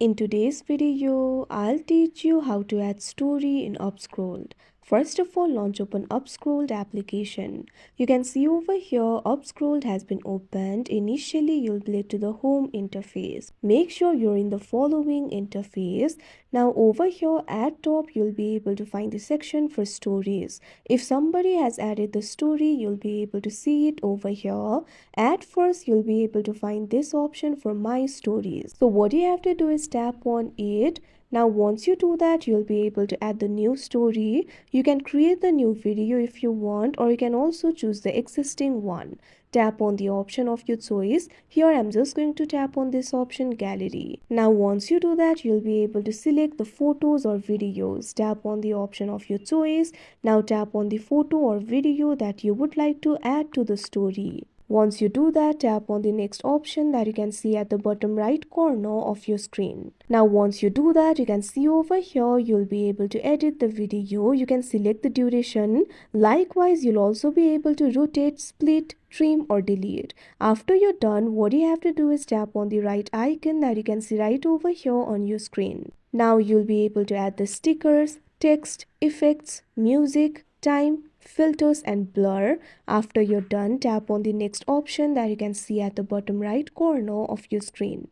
In today's video, I'll teach you how to add story in UpScrolled. First of all, launch open UpScrolled application. You can see over here UpScrolled has been opened. Initially, you'll be led to the home interface. Make sure you're in the following interface. Now over here at top, you'll be able to find the section for stories. If somebody has added the story, you'll be able to see it over here. At first, you'll be able to find this option for my stories. So what you have to do is tap on it. Now once you do that, you'll be able to add the new story. You can create the new video if you want, or you can also choose the existing one. Tap on the option of your choice. Here I'm just going to tap on this option, gallery. Now once you do that, you'll be able to select the photos or videos. Tap on the option of your choice. Now tap on the photo or video that you would like to add to the story. Once you do that, tap on the next option that you can see at the bottom right corner of your screen. Now once you do that, you can see over here you'll be able to edit the video. You can select the duration. Likewise, you'll also be able to rotate, split, trim or delete. After you're done, what you have to do is tap on the right icon that you can see right over here on your screen. Now you'll be able to add the stickers, text, effects, music, time, filters and blur. After you're done, tap on the next option that you can see at the bottom right corner of your screen.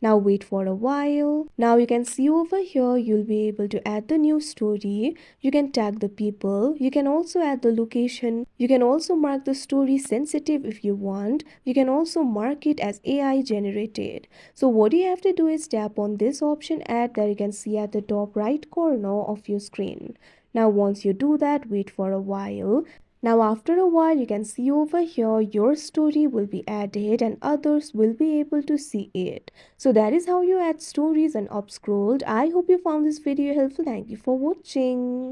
Now wait for a while. Now you can see over here you'll be able to add the new story. You can tag the people. You can also add the location. You can also mark the story sensitive if you want. You can also mark it as AI generated. So what you have to do is tap on this option add that you can see at the top right corner of your screen. Now once you do that, wait for a while. Now after a while, you can see over here your story will be added and others will be able to see it. So that is how you add stories and UpScrolled. I hope you found this video helpful. Thank you for watching.